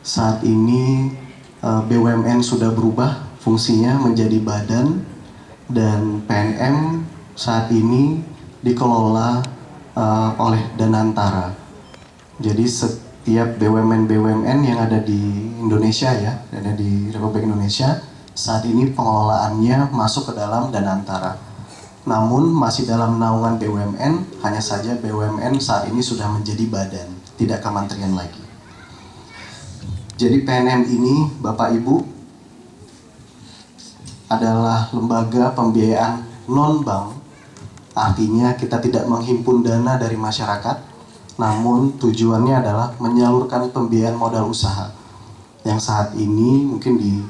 Saat ini BUMN sudah berubah fungsinya menjadi badan, dan PNM saat ini dikelola oleh Danantara. Jadi setiap BUMN yang ada di Indonesia ya, ada di Republik Indonesia, saat ini pengelolaannya masuk ke dalam Danantara. Namun masih dalam naungan BUMN, hanya saja BUMN saat ini sudah menjadi badan, tidak kementerian lagi. Jadi PNM ini, Bapak Ibu, adalah lembaga pembiayaan non-bank. Artinya kita tidak menghimpun dana dari masyarakat, namun tujuannya adalah menyalurkan pembiayaan modal usaha. Yang saat ini mungkin di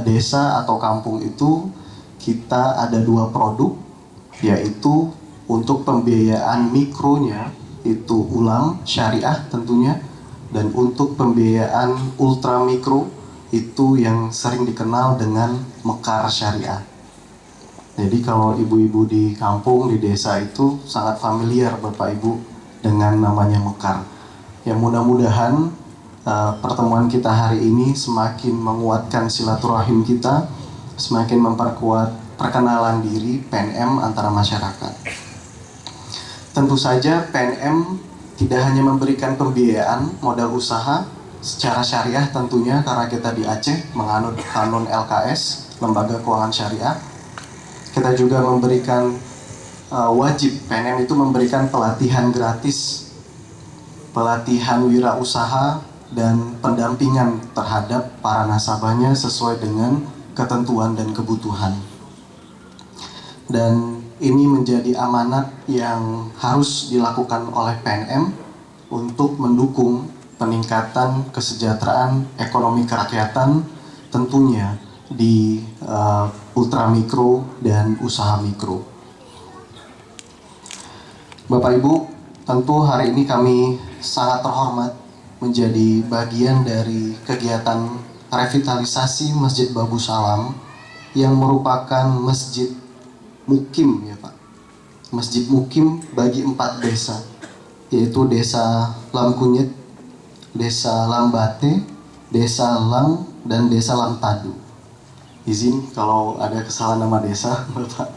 desa atau kampung itu kita ada 2 produk, yaitu untuk pembiayaan mikronya itu ulam syariah tentunya, dan untuk pembiayaan ultra mikro itu yang sering dikenal dengan mekar syariah. Jadi kalau ibu-ibu di kampung, di desa itu sangat familiar Bapak Ibu dengan namanya mekar. Ya mudah-mudahan pertemuan kita hari ini semakin menguatkan silaturahim kita, semakin memperkuat perkenalan diri PNM antara masyarakat. Tentu saja PNM tidak hanya memberikan pembiayaan modal usaha secara syariah tentunya, karena kita di Aceh menganut kanun LKS, Lembaga Keuangan Syariah. Kita juga memberikan wajib, PNM itu memberikan pelatihan gratis, pelatihan wirausaha dan pendampingan terhadap para nasabahnya sesuai dengan ketentuan dan kebutuhan. Dan ini menjadi amanat yang harus dilakukan oleh PNM untuk mendukung peningkatan kesejahteraan ekonomi kerakyatan tentunya di ultramikro dan usaha mikro. Bapak Ibu, tentu hari ini kami sangat terhormat menjadi bagian dari kegiatan revitalisasi Masjid Babu Salam yang merupakan masjid mukim ya Pak. Masjid mukim bagi 4 desa, yaitu Desa Lamkunyit, Desa Lambate, Desa Lang, dan Desa Lamtadu. Izin kalau ada kesalahan nama desa Bapak.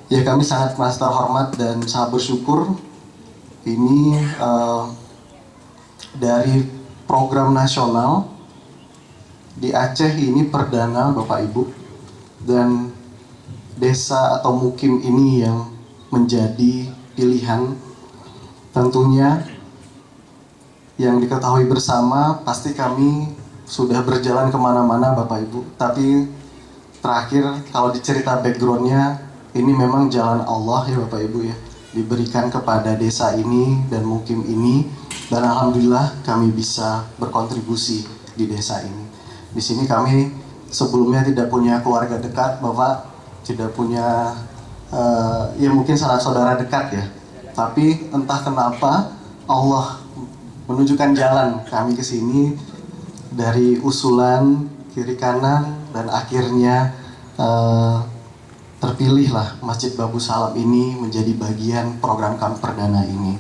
Ya kami sangat merasa terhormat dan sangat bersyukur ini dari program nasional di Aceh ini perdana Bapak Ibu, dan desa atau mukim ini yang menjadi pilihan. Tentunya yang diketahui bersama, pasti kami sudah berjalan kemana-mana Bapak Ibu, tapi terakhir kalau dicerita backgroundnya, ini memang jalan Allah ya Bapak Ibu ya, diberikan kepada desa ini dan mukim ini, dan Alhamdulillah kami bisa berkontribusi di desa ini. Di sini kami sebelumnya tidak punya keluarga dekat Bapak, tidak punya ya mungkin saudara dekat ya, tapi entah kenapa Allah menunjukkan jalan kami ke sini dari usulan kiri kanan, dan akhirnya terpilihlah Masjid Babu Salam ini menjadi bagian program kami perdana ini.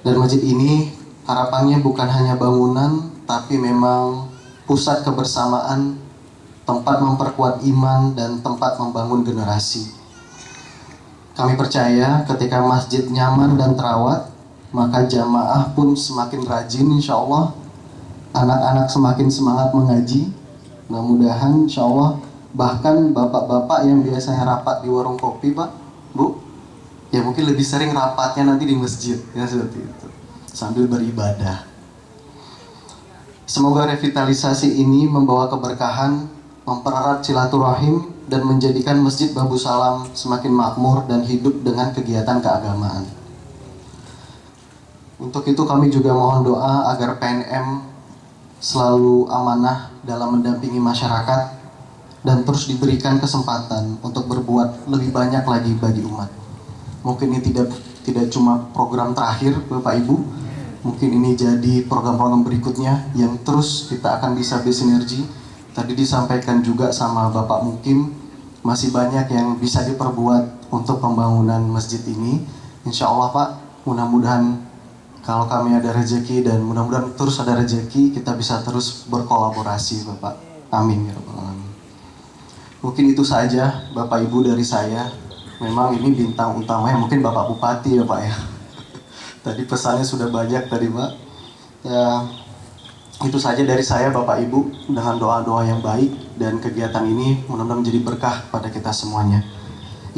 Dan masjid ini harapannya bukan hanya bangunan, tapi memang pusat kebersamaan, tempat memperkuat iman, dan tempat membangun generasi. Kami percaya ketika masjid nyaman dan terawat, maka jamaah pun semakin rajin insya Allah, anak-anak semakin semangat mengaji. Mudah-mudahan insya Allah, bahkan bapak-bapak yang biasanya rapat di warung kopi Pak, Bu, ya mungkin lebih sering rapatnya nanti di masjid, ya seperti itu, sambil beribadah. Semoga revitalisasi ini membawa keberkahan, mempererat silaturahim, dan menjadikan Masjid Babu Salam semakin makmur dan hidup dengan kegiatan keagamaan. Untuk itu kami juga mohon doa agar PNM selalu amanah dalam mendampingi masyarakat dan terus diberikan kesempatan untuk berbuat lebih banyak lagi bagi umat. Mungkin ini tidak cuma program terakhir Bapak Ibu, mungkin ini jadi program-program berikutnya yang terus kita akan bisa bersinergi. Tadi disampaikan juga sama Bapak Mukim, masih banyak yang bisa diperbuat untuk pembangunan masjid ini. Insya Allah Pak, mudah-mudahan Kalau kami ada rezeki dan mudah-mudahan terus ada rezeki, kita bisa terus berkolaborasi Bapak. Amin ya Rabbal Alamin. Mungkin itu saja Bapak Ibu dari saya. Memang ini bintang utamanya mungkin Bapak Bupati ya Pak ya. Tadi pesannya sudah banyak tadi Pak. Ya, itu saja dari saya Bapak Ibu, dengan doa-doa yang baik dan kegiatan ini mudah-mudahan menjadi berkah pada kita semuanya.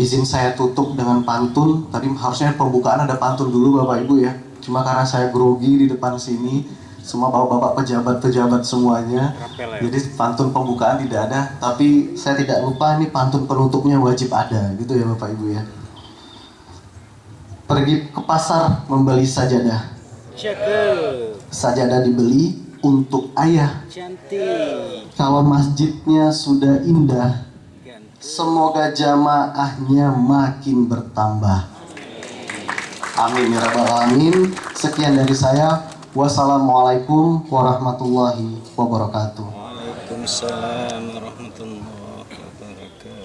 Izin saya tutup dengan pantun. Tadi harusnya pembukaan ada pantun dulu Bapak Ibu ya. Cuma karena saya grogi di depan sini, semua bapak-bapak pejabat-pejabat semuanya, jadi pantun pembukaan tidak ada. Tapi saya tidak lupa ini pantun penutupnya wajib ada, gitu ya Bapak Ibu ya. Pergi ke pasar membeli sajadah. Sajadah dibeli untuk ayah. Cantik. Kalau masjidnya sudah indah, semoga jamaahnya makin bertambah. Amin ya Rabbal Alamin. Sekian dari saya. Wassalamualaikum warahmatullahi wabarakatuh. Waalaikumsalam warahmatullahi wabarakatuh.